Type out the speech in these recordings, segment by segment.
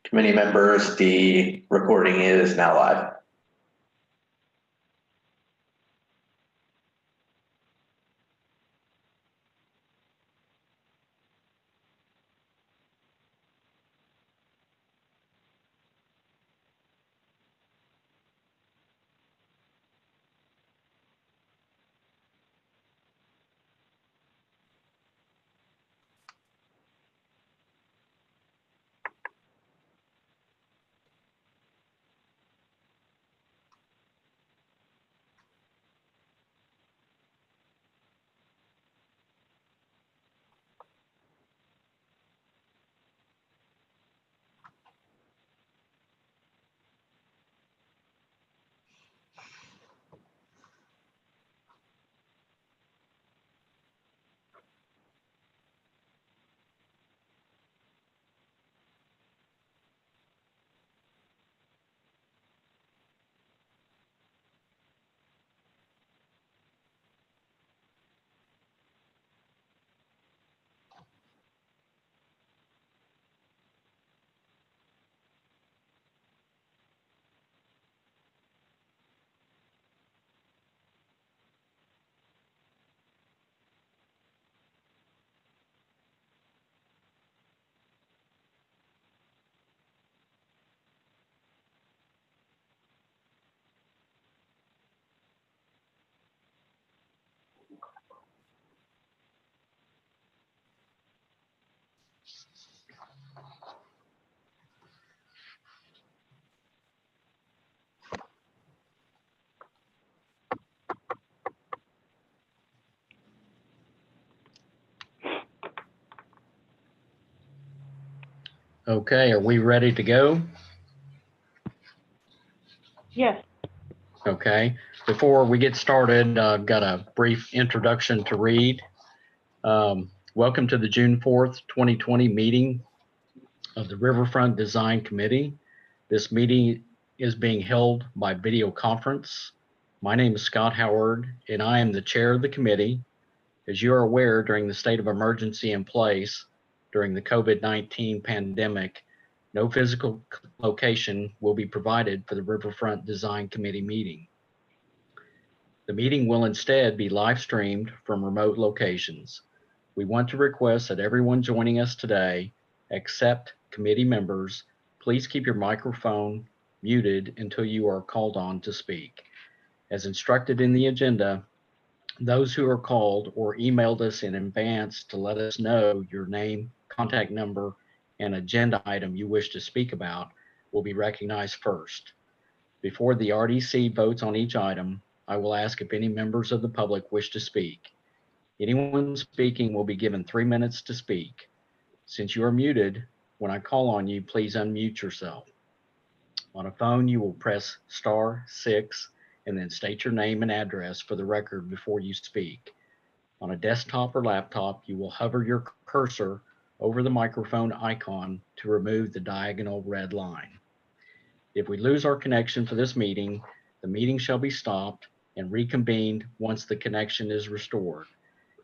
Committee members, the recording is now live. Okay, are we ready to go? Yes. Okay, before we get started, I've got a brief introduction to read. Welcome to the June 4th, 2020 meeting of the Riverfront Design Committee. This meeting is being held by video conference. My name is Scott Howard, and I am the chair of the committee. As you are aware, during the state of emergency in place during the COVID-19 pandemic, no physical location will be provided for the Riverfront Design Committee meeting. The meeting will instead be live streamed from remote locations. We want to request that everyone joining us today, except committee members, please keep your microphone muted until you are called on to speak. As instructed in the agenda, those who are called or emailed us in advance to let us know your name, contact number, and agenda item you wish to speak about will be recognized first. Before the RDC votes on each item, I will ask if any members of the public wish to speak. Anyone speaking will be given 3 minutes to speak. Since you are muted, when I call on you, please unmute yourself. On a phone, you will press *6 and then state your name and address for the record before you speak. On a desktop or laptop, you will hover your cursor over the microphone icon to remove the diagonal red line. If we lose our connection for this meeting, the meeting shall be stopped and reconvened once the connection is restored.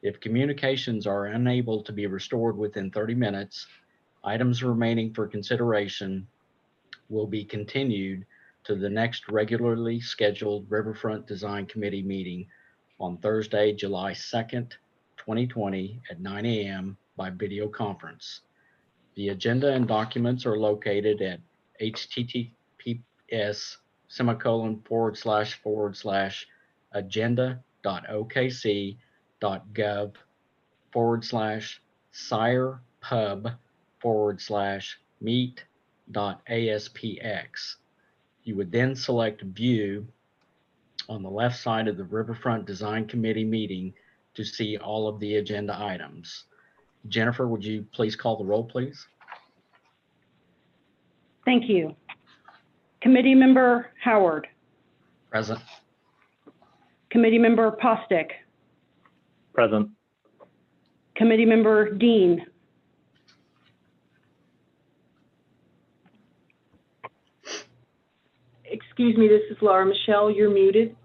If communications are unable to be restored within 30 minutes, items remaining for consideration will be continued to the next regularly scheduled Riverfront Design Committee meeting on Thursday, July 2nd, 2020 at 9 a.m. by video conference. The agenda and documents are located at https://agenda.okc.gov/sirepub/meet.aspx. You would then select View on the left side of the Riverfront Design Committee meeting to see all of the agenda items. Jennifer, would you please call the roll, please? Thank you. Committee Member Howard. Present. Committee Member Postic. Present. Committee Member Dean. Excuse me, this is Laura Michelle. You're muted.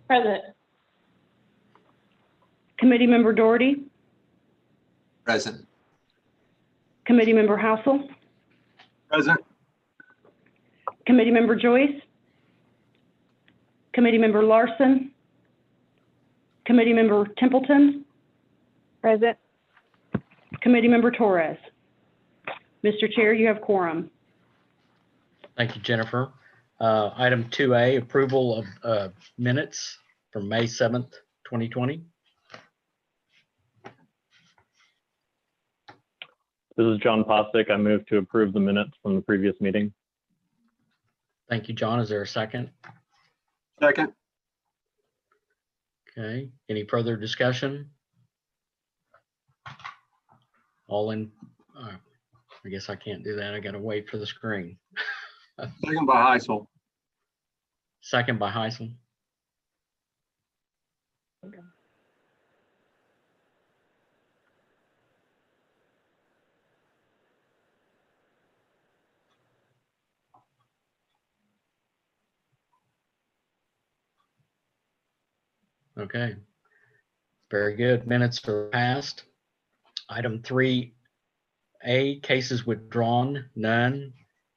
Present. Committee Member Doherty. Present. Committee-member Housel, Present. Committee-member Joyce, Committee-member Larson, Committee-member Templeton, Present. Committee-member Torres. Mr. Chair, you have quorum. Thank you, Jennifer. Item 2A, approval of minutes from May 7th, 2020. This is John Postic. I move to approve the minutes from the previous meeting. Thank you, John. Is there a second? Second. Okay, any further discussion? All in, I guess I can't do that. I gotta wait for the screen. Second by Heisel. Second by Heisel. Okay, very good. Minutes are passed. Item 3A, cases withdrawn, none.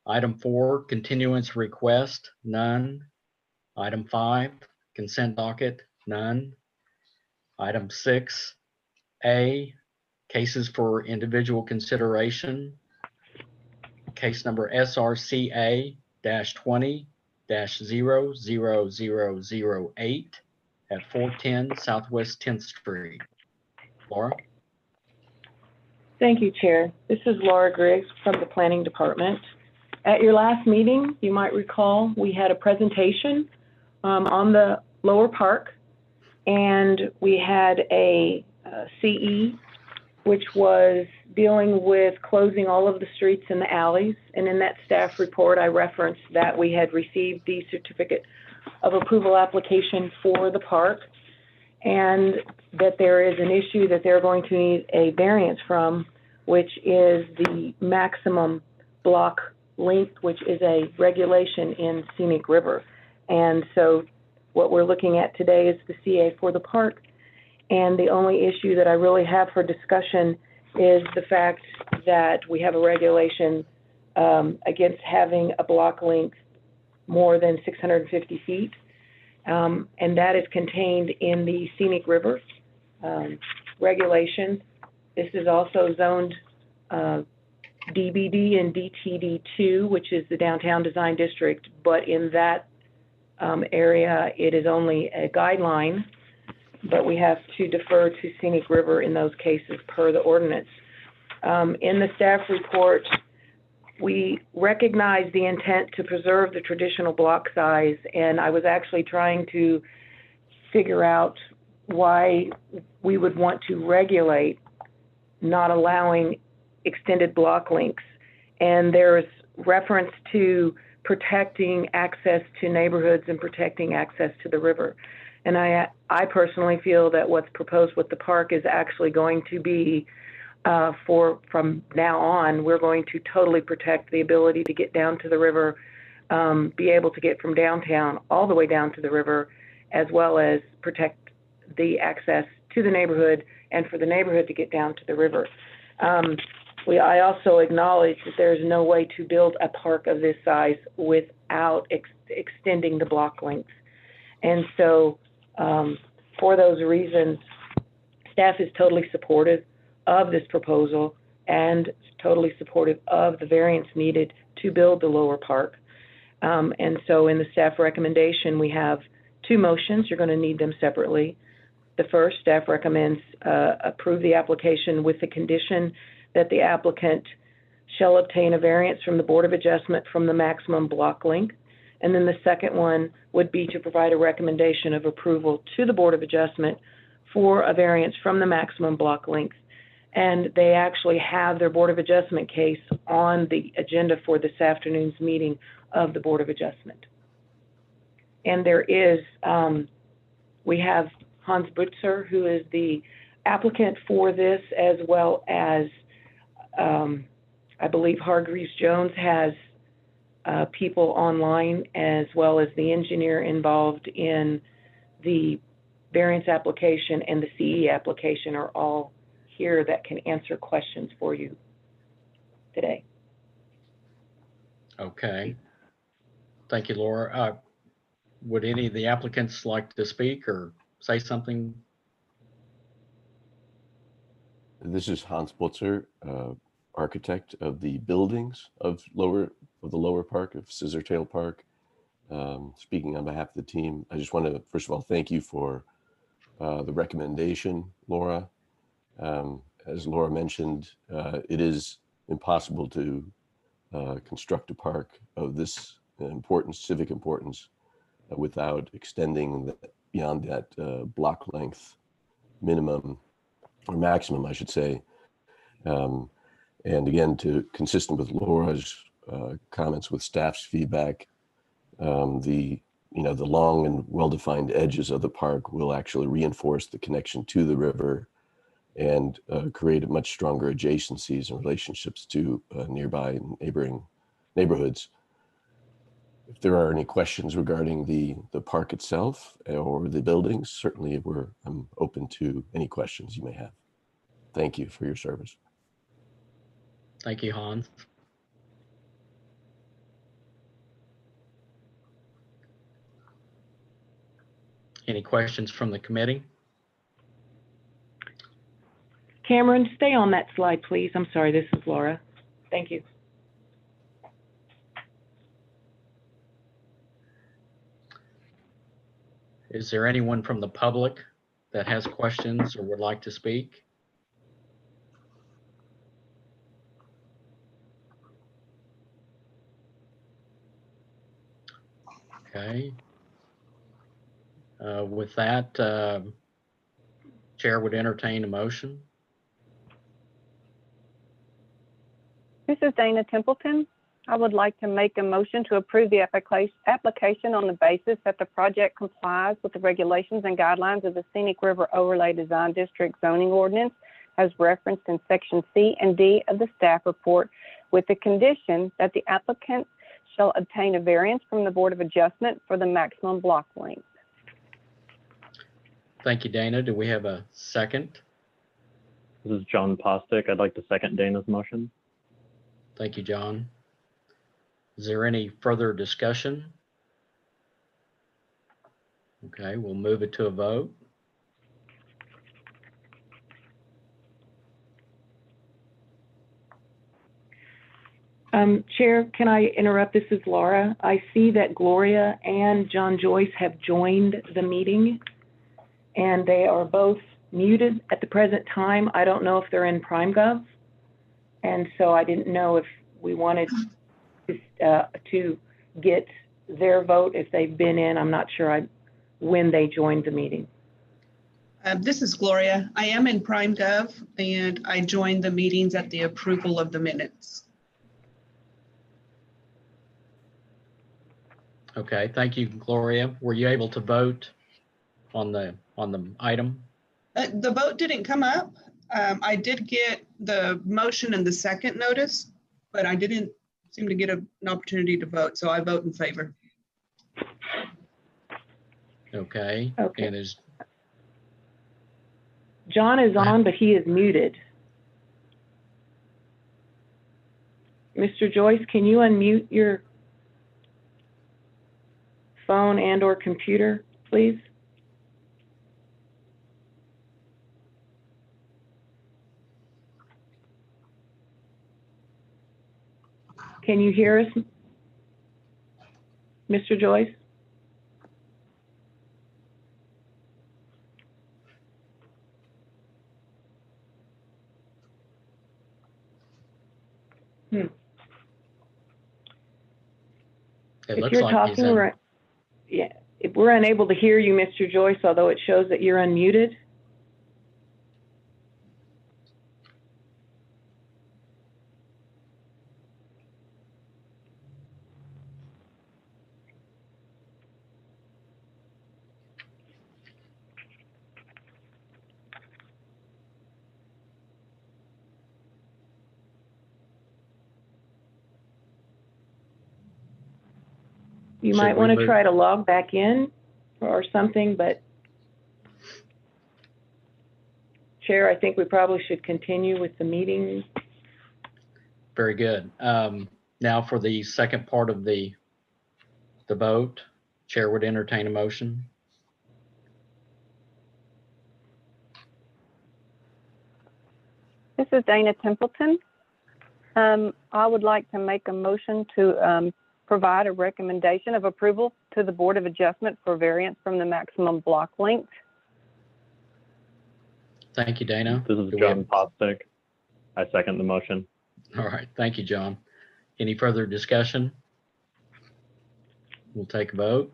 Item 4, continuance request, none. Item 5, consent docket, none. Item 6A, cases for individual consideration. Case number SRCA-20-000008 at 410 Southwest 10th Street. Laura? Thank you, Chair. This is Laura Griggs from the Planning Department. At your last meeting, you might recall, we had a presentation on the lower park, and we had a CE, which was dealing with closing all of the streets and the alleys. And in that staff report, I referenced that we had received the certificate of approval application for the park, and that there is an issue that they're going to need a variance from, which is the maximum block length, which is a regulation in Scenic River. And so what we're looking at today is the CA for the park. And the only issue that I really have for discussion is the fact that we have a regulation against having a block length more than 650 feet. And that is contained in the Scenic River regulation. This is also zoned DBD and DTD2, which is the Downtown Design District, but in that area, it is only a guideline, but we have to defer to Scenic River in those cases per the ordinance. In the staff report, we recognize the intent to preserve the traditional block size, and I was actually trying to figure out why we would want to regulate not allowing extended block lengths. And there's reference to protecting access to neighborhoods and protecting access to the river. And I personally feel that what's proposed with the park is actually going to be from now on, we're going to totally protect the ability to get down to the river, be able to get from downtown all the way down to the river, as well as protect the access to the neighborhood and for the neighborhood to get down to the river. I also acknowledge that there's no way to build a park of this size without extending the block length. And so for those reasons, staff is totally supportive of this proposal and totally supportive of the variance needed to build the lower park. And so in the staff recommendation, we have two motions. You're going to need them separately. The first, staff recommends approve the application with the condition that the applicant shall obtain a variance from the Board of Adjustment from the maximum block length. And then the second one would be to provide a recommendation of approval to the Board of Adjustment for a variance from the maximum block length. And they actually have their Board of Adjustment case on the agenda for this afternoon's meeting of the Board of Adjustment. And there is, we have Hans Butzer, who is the applicant for this, as well as I believe Hargreaves Jones has people online, as well as the engineer involved in the variance application and the CE application are all here that can answer questions for you. today. Okay. Thank you, Laura. Would any of the applicants like to speak or say something? This is Hans Butzer, architect of the buildings of the lower park of Scissortail Park. Speaking on behalf of the team, I just want to first of all thank you for the recommendation, Laura. As Laura mentioned, it is impossible to construct a park of this civic importance without extending beyond that block length minimum or maximum, I should say. And again, consistent with Laura's comments with staff's feedback, the long and well-defined edges of the park will actually reinforce the connection to the river and create much stronger adjacencies and relationships to nearby and neighboring neighborhoods. If there are any questions regarding the park itself or the buildings, certainly I'm open to any questions you may have. Thank you for your service. Thank you, Hans. Any questions from the committee? Cameron, stay on that slide, please. I'm sorry, this is Laura. Thank you. Is there anyone from the public that has questions or would like to speak? Okay. With that, Chair would entertain a motion. This is Dana Templeton. I would like to make a motion to approve the application on the basis that the project complies with the regulations and guidelines of the Scenic River Overlay Design District zoning ordinance as referenced in section C and D of the staff report, with the condition that the applicant shall obtain a variance from the Board of Adjustment for the maximum block length. Thank you, Dana. Do we have a second? This is John Postic. I'd like to second Dana's motion. Thank you, John. Is there any further discussion? Okay, we'll move it to a vote. Chair, can I interrupt? This is Laura. I see that Gloria and John Joyce have joined the meeting, and they are both muted at the present time. I don't know if they're in PrimeGov, and so I didn't know if we wanted to get their vote if they've been in. I'm not sure when they joined the meeting. This is Gloria. I am in PrimeGov, and I joined the meetings at the approval of the minutes. Okay, thank you, Gloria. Were you able to vote on the item? The vote didn't come up. I did get the motion and the second notice, but I didn't seem to get an opportunity to vote, so I vote in favor. Okay. Okay. And is John is on, but he is muted. Mr. Joyce, can you unmute your phone and or computer, please? Can you hear us, Mr. Joyce? it If looks you're like he's talking, in. yeah, if we're unable to hear you, Mr. Joyce, although it shows that you're unmuted. You Should might we want to move- try to log back in or something, but Chair, I think we probably should continue with the meeting. Very good. Now for the second part of the vote, Chair would entertain a motion. This is Dana Templeton. I would like to make a motion to provide a recommendation of approval to the Board of Adjustment for variance from the maximum block length. Thank you, Dana. This is Do we John have- Postic. I second the motion. All right, thank you, John. Any further discussion? We'll take a vote.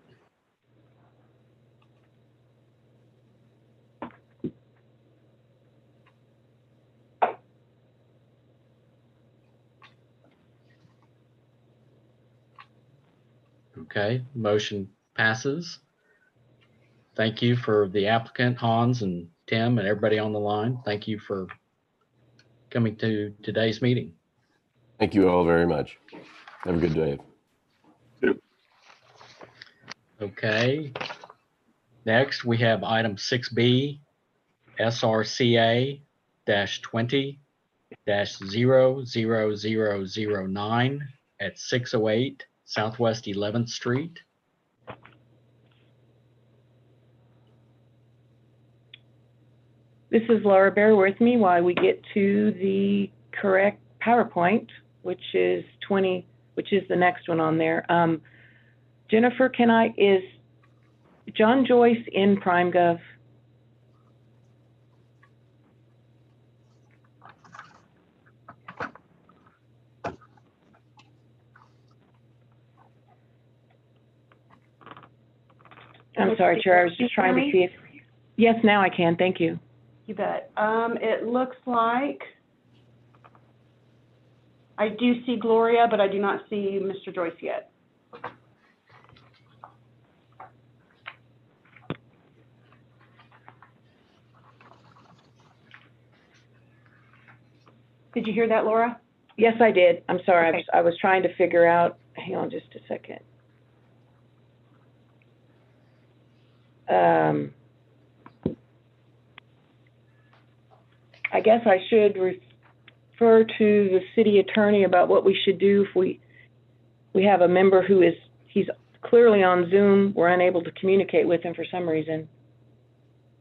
Okay, motion passes. Thank you for the applicant, Hans and Tim, and everybody on the line. Thank you for coming to today's meeting. Thank you all very much. Have a good day. Okay. Next, we have item 6B, SRCA-20-00009 at 608 Southwest 11th Street. This is Laura. Bear with me while we get to the correct PowerPoint, which is the next one on there. Jennifer, is John Joyce in PrimeGov? I'm sorry, Chair, I was just trying to see if, yes, now I can, thank you. You bet. It looks like I do see Gloria, but I do not see Mr. Joyce yet. Did you hear that, Laura? Yes, I did. I'm sorry. Okay. I was trying to figure out, hang on just a second. I guess I should refer to the city attorney about what we should do if we have a member who he's clearly on Zoom. We're unable to communicate with him for some reason.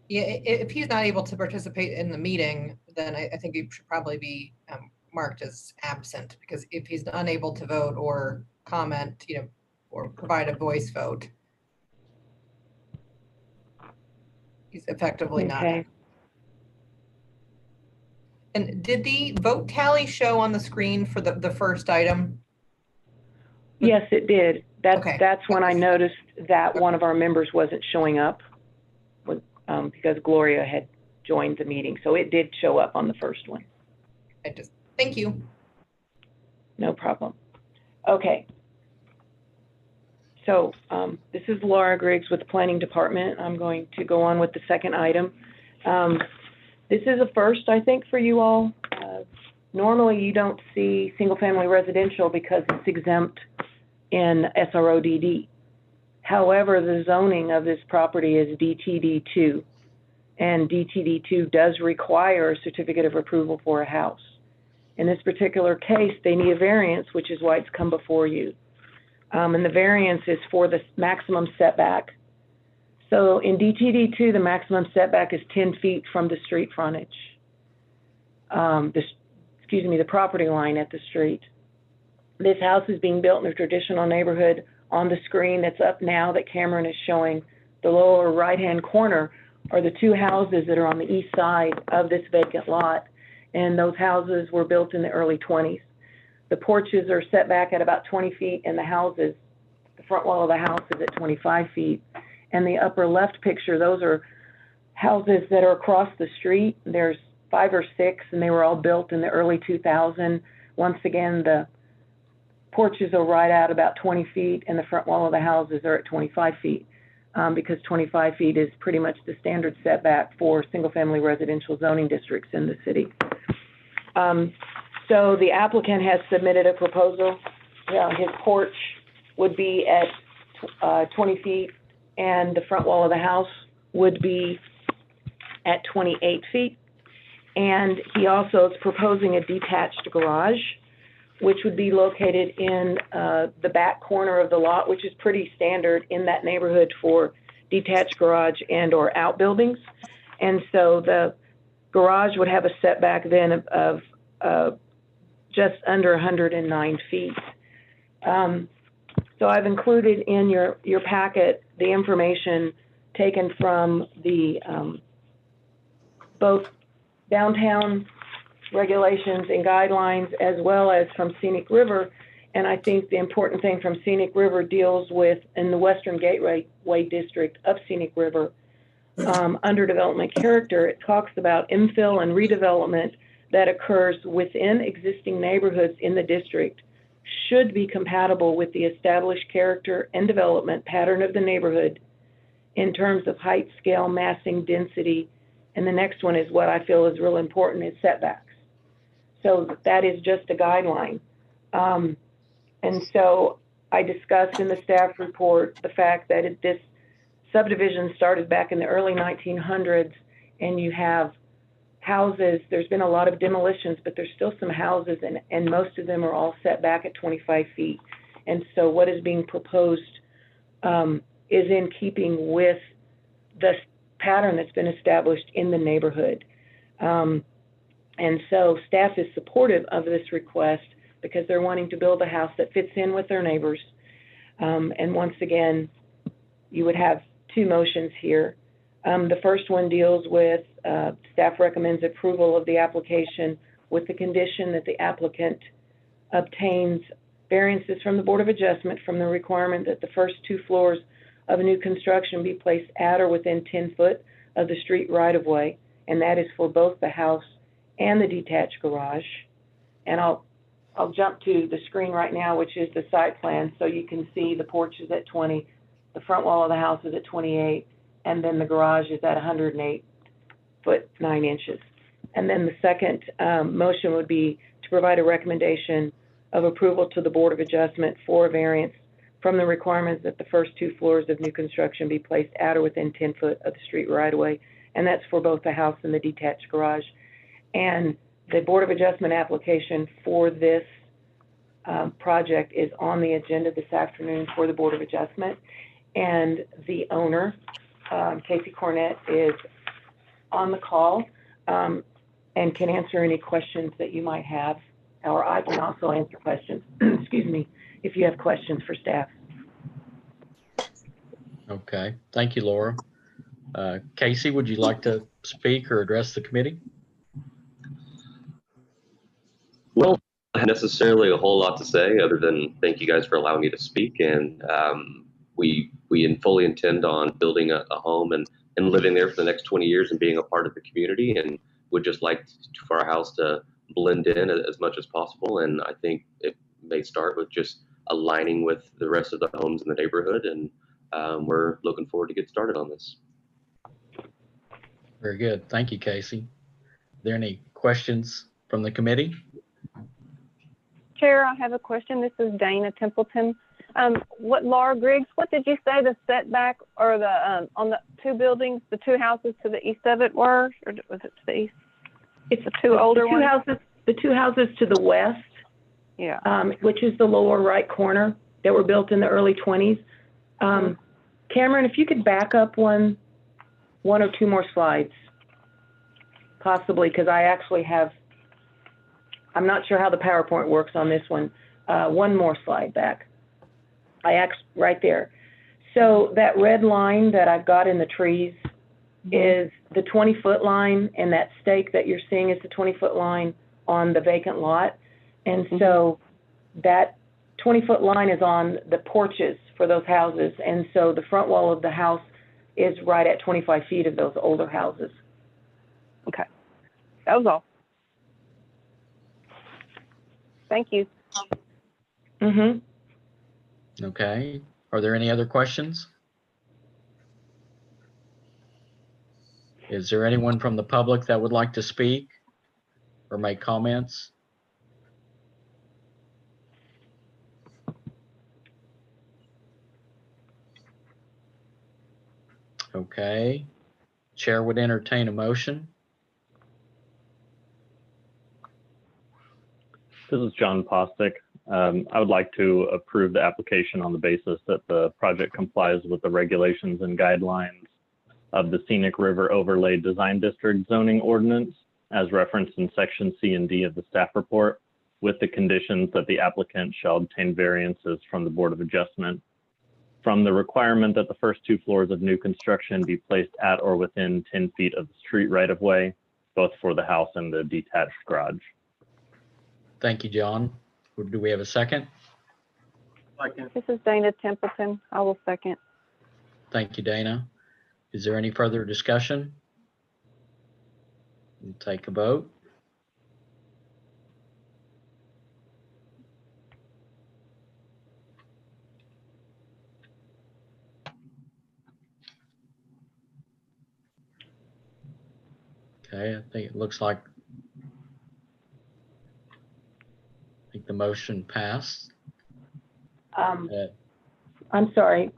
Yeah, if he's not able to participate in the meeting, then I think he should probably be marked as absent, because if he's unable to vote or comment, or provide a voice vote, he's effectively not. Okay. And did the vote tally show on the screen for the first item? Yes, it did. Okay. That's when I noticed that one of our members wasn't showing up because Gloria had joined the meeting. So it did show up on the first one. Thank you. No problem. Okay. So this is Laura Griggs with the Planning Department. I'm going to go on with the second item. This is a first, I think, for you all. Normally, you don't see single-family residential because it's exempt in SRODD. However, the zoning of this property is DTD2, and DTD2 does require a certificate of approval for a house. In this particular case, they need a variance, which is why it's come before you. And the variance is for the maximum setback. So in DTD2, the maximum setback is 10 feet from the street frontage. The property line at the street. This house is being built in a traditional neighborhood. On the screen that's up now that Cameron is showing, the lower right-hand corner are the two houses that are on the east side of this vacant lot. And those houses were built in the early 20s. The porches are set back at about 20 feet, and the front wall of the house is at 25 feet. And the upper left picture, those are houses that are across the street. There's 5 or 6, and they were all built in the early 2000s. Once again, the porches are right at about 20 feet, and the front wall of the houses are at 25 feet, because 25 feet is pretty much the standard setback for single-family residential zoning districts in the city. So the applicant has submitted a proposal. His porch would be at 20 feet, and the front wall of the house would be at 28 feet. And he also is proposing a detached garage which would be located in the back corner of the lot, which is pretty standard in that neighborhood for detached garage and or outbuildings. And so the garage would have a setback then of just under 109 feet. So I've included in your packet the information taken from the both downtown regulations and guidelines as well as from Scenic River. And I think the important thing from Scenic River deals with, in the Western Gateway District of Scenic River, under development character, it talks about infill and redevelopment that occurs within existing neighborhoods in the district should be compatible with the established character and development pattern of the neighborhood in terms of height, scale, massing, density. And the next one is what I feel is real important, is setbacks. So that is just a guideline. And so I discussed in the staff report the fact that this subdivision started back in the early 1900s, and you have houses. There's been a lot of demolitions, but there's still some houses, and most of them are all set back at 25 feet. And so what is being proposed is in keeping with the pattern that's been established in the neighborhood. And so staff is supportive of this request because they're wanting to build a house that fits in with their neighbors. And once again, you would have two motions here. The first one deals with staff recommends approval of the application with the condition that the applicant obtains variances from the Board of Adjustment from the requirement that the first two floors of a new construction be placed at or within 10 foot of the street right-of-way, and that is for both the house and the detached garage. And I'll jump to the screen right now, which is the site plan, so you can see the porch is at 20, the front wall of the house is at 28, and then the garage is at 108 foot 9 inches. And then the second motion would be to provide a recommendation of approval to the Board of Adjustment for a variance from the requirements that the first two floors of new construction be placed at or within 10 foot of the street right-of-way, and that's for both the house and the detached garage. And the Board of Adjustment application for this project is on the agenda this afternoon for the Board of Adjustment. And the owner, Casey Cornett, is on the call and can answer any questions that you might have, or I can also answer questions, excuse me, if you have questions for staff. Okay, thank you, Laura. Casey, would you like to speak or address the committee? Well, not necessarily a whole lot to say other than thank you guys for allowing me to speak. And we fully intend on building a home and living there for the next 20 years and being a part of the community, and would just like for our house to blend in as much as possible. And I think it may start with just aligning with the rest of the homes in the neighborhood. And we're looking forward to get started on this. Very good. Thank you, Casey. Are there any questions from the committee? Chair, I have a question. This is Dana Templeton. Laura Griggs, what did you say the setback or the on the two buildings, the two houses to the east of it were, or was it to the east? It's the two older ones. The two houses to the west, yeah, which is the lower right corner, that were built in the early 20s. Cameron, if you could back up one or two more slides, possibly, because I actually have. I'm not sure how the PowerPoint works on this one. One more slide back. Right there. So that red line that I've got in the trees is the 20-foot line, and that stake that you're seeing is the 20-foot line on the vacant lot. And so that 20-foot line is on the porches for those houses. And so the front wall of the house is right at 25 feet of those older houses. Okay. That was all. Thank you. Okay. Are there any other questions? Is there anyone from the public that would like to speak or make comments? Okay. Chair would entertain a motion. This is John Postic. I would like to approve the application on the basis that the project complies with the regulations and guidelines of the Scenic River Overlay Design District zoning ordinance as referenced in section C and D of the staff report, with the conditions that the applicant shall obtain variances from the Board of Adjustment from the requirement that the first 2 floors of new construction be placed at or within 10 feet of the street right-of-way, both for the house and the detached garage. Thank you, John. Do we have a second? Second. This is Dana Templeton. I will second. Thank you, Dana. Is there any further discussion? We'll take a vote. Okay, I think it looks like the motion passed. I'm sorry,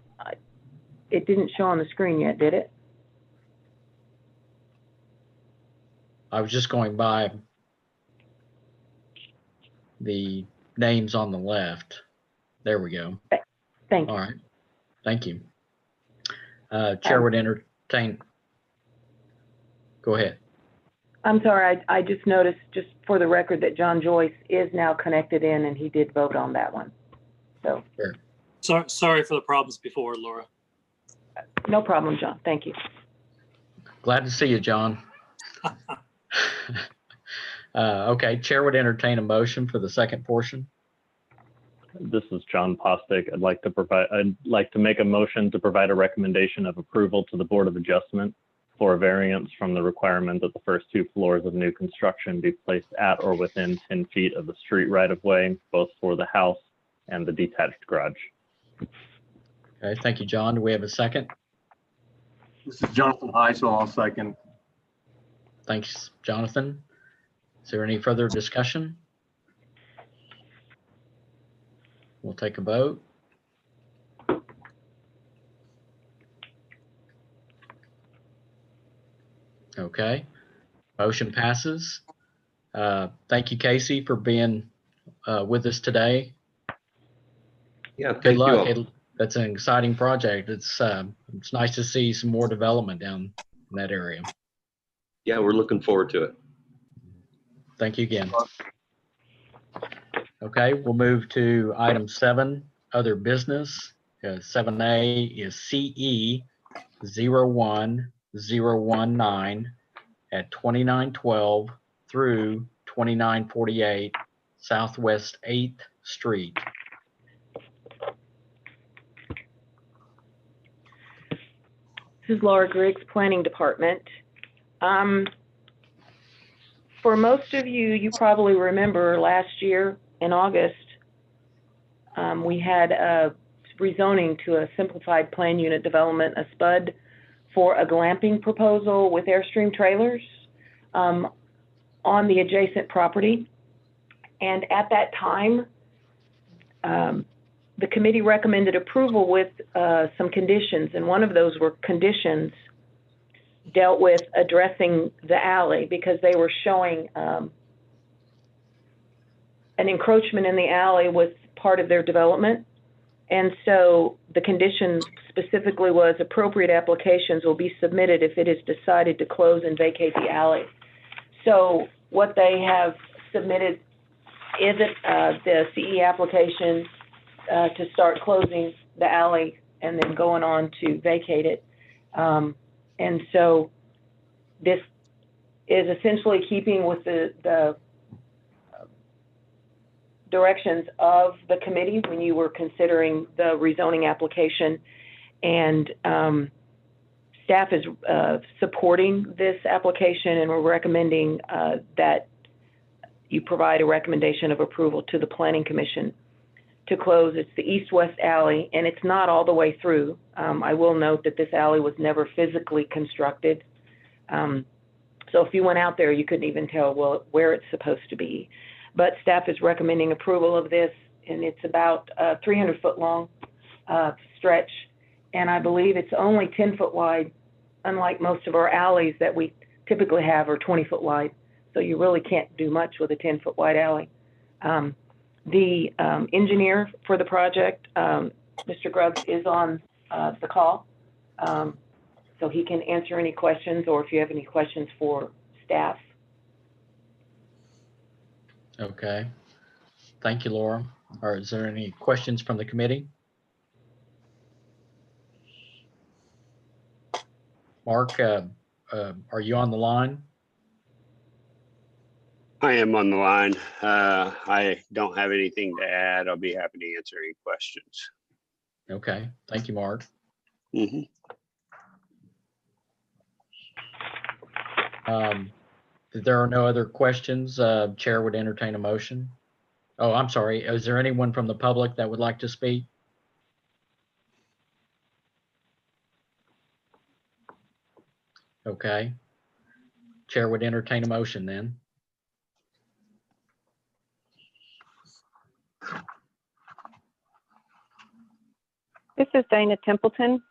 it didn't show on the screen yet, did it? I was just going by the names on the left. There we go. Thank you. All right. Thank you. Chair would entertain. Go ahead. I'm sorry, I just noticed, just for the record, that John Joyce is now connected in and he did vote on that one. So. Sure. Sorry for the problems before, Laura. No problem, John. Thank you. Glad to see you, John. Okay, Chair would entertain a motion for the second portion. This is John Postic. I'd like to make a motion to provide a recommendation of approval to the Board of Adjustment for a variance from the requirement that the first 2 floors of new construction be placed at or within 10 feet of the street right-of-way, both for the house and the detached garage. Okay, thank you, John. Do we have a second? This is Jonathan Heisel. I'll second. Thanks, Jonathan. Is there any further discussion? We'll take a vote. Okay, motion passes. Thank you, Casey, for being with us today. Yeah, Good thank you luck. all. That's an exciting project. It's nice to see some more development down in that area. Yeah, we're looking forward to it. Thank you again. Okay, we'll move to item 7, other business. 7A is CE 01019 at 2912 through 2948 Southwest 8th Street. This is Laura Griggs, Planning Department. For most of you, you probably remember last year in August, we had a rezoning to a simplified plan unit development, a SPUD, for a glamping proposal with Airstream trailers on the adjacent property. And at that time, the committee recommended approval with some conditions, and one of those were conditions dealt with addressing the alley because they were showing an encroachment in the alley was part of their development. And so the condition specifically was appropriate applications will be submitted if it is decided to close and vacate the alley. So what they have submitted is the CE application to start closing the alley and then going on to vacate it. And so this is essentially keeping with the directions of the committee when you were considering the rezoning application. And staff is supporting this application, and we're recommending that you provide a recommendation of approval to the Planning Commission to close. It's the east-west alley, and it's not all the way through. I will note that this alley was never physically constructed. So if you went out there, you couldn't even tell where it's supposed to be. But staff is recommending approval of this, and it's about a 300-foot long stretch, and I believe it's only 10-foot wide, unlike most of our alleys that we typically have are 20-foot wide. So you really can't do much with a 10-foot wide alley. The engineer for the project, Mr. Grubbs, is on the call. So he can answer any questions, or if you have any questions for staff. Okay. Thank you, Laura. Or is there any questions from the committee? Mark, are you on the line? I am on the line. I don't have anything to add. I'll be happy to answer any questions. Okay, thank you, Mark. Mhm. If there are no other questions, Chair would entertain a motion. Oh, I'm sorry. Is there anyone from the public that would like to speak? Okay. Chair would entertain a motion then. This is Dana Templeton.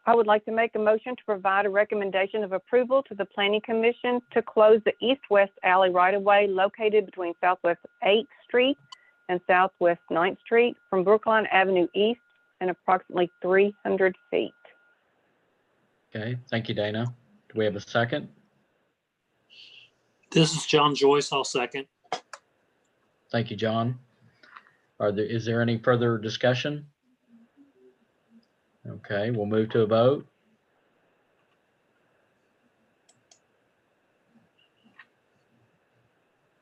I would like to make a motion to provide a recommendation of approval to the Planning Commission to close the east-west alley right-of-way located between Southwest 8th Street and Southwest 9th Street from Brookline Avenue East and approximately 300 feet. Okay, thank you, Dana. Do we have a second? This is John Joyce. I'll second. Thank you, John. Is there any further discussion? Okay, we'll move to a vote.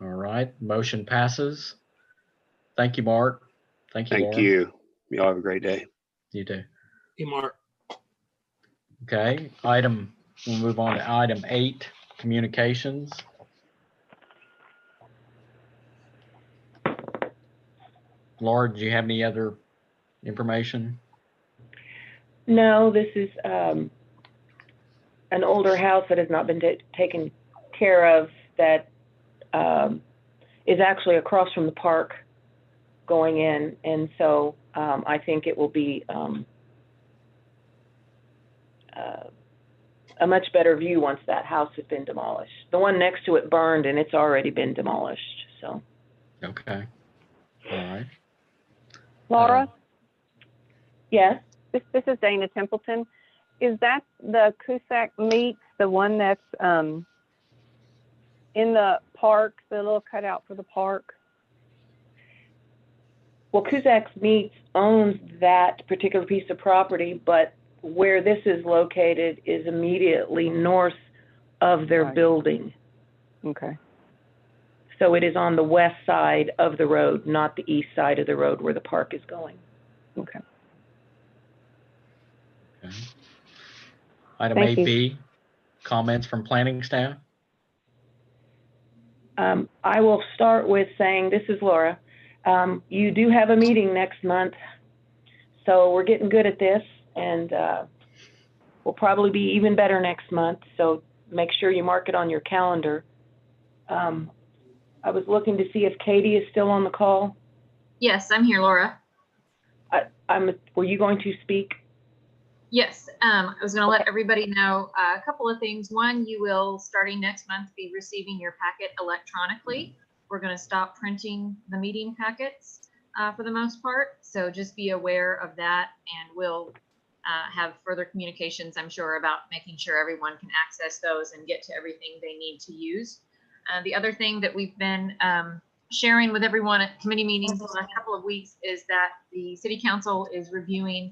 All right, motion passes. Thank you, Mark. Thank you, Thank Laura. you. Y'all have a great day. You too. Hey, Mark. Okay, we'll move on to item 8, communications. Laura, do you have any other information? No, this is an older house that has not been taken care of that is actually across from the park going in. And so I think it will be a much better view once that house has been demolished. The one next to it burned and it's already been demolished, so. Okay, all right. Laura, Yes? this is Dana Templeton. Is that the Cusack Meats, the one that's in the park, the little cutout for the park? Well, Cusack Meats owns that particular piece of property, but where this is located is immediately north of their Right. building. Okay. So it is on the west side of the road, not the east side of the road where the park is going. Okay. Okay. Item Thank you. 8B, comments from planning staff. I will start with saying, this is Laura. You do have a meeting next month, so we're getting good at this, and we'll probably be even better next month, so make sure you mark it on your calendar. I was looking to see if Katie is still on the call. Yes, I'm here, Laura. Were you going to speak? Yes, I was going to let everybody know a couple of things. One, you will, starting next month, be receiving your packet electronically. We're going to stop printing the meeting packets for the most part. So just be aware of that, and we'll have further communications, I'm sure, about making sure everyone can access those and get to everything they need to use. The other thing that we've been sharing with everyone at committee meetings the last couple of weeks is that the City Council is reviewing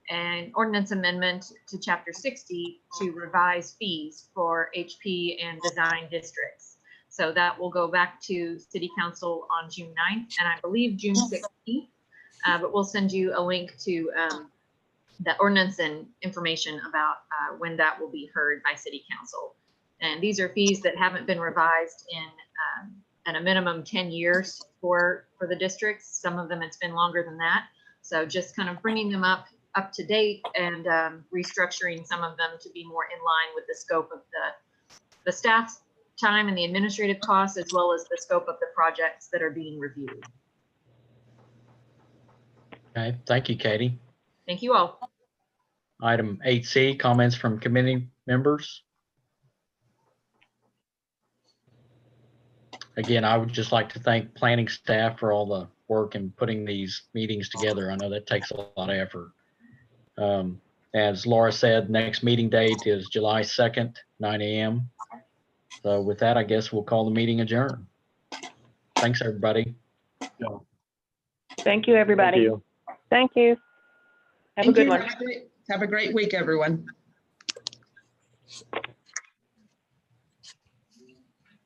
an ordinance amendment to Chapter 60 to revise fees for HP and design districts. So that will go back to City Council on June 9th and I believe June 16th. But we'll send you a link to the ordinance and information about when that will be heard by City Council. And these are fees that haven't been revised in a minimum 10 years for the districts. Some of them it's been longer than that. So just kind of bringing them up to date and restructuring some of them to be more in line with the scope of the staff's time and the administrative costs, as well as the scope of the projects that are being reviewed. Okay, thank you, Katie. Thank you all. Item 8C, comments from committee members. again, I would just like to thank planning staff for all the work in putting these meetings together. I know that takes a lot of effort. As Laura said, next meeting date is July 2nd, 9 a.m. So with that, I guess we'll call the meeting adjourned. Thanks, everybody. Thank you, everybody. Thank you. Thank you. Have a Thank good you. one. Have a great week, everyone.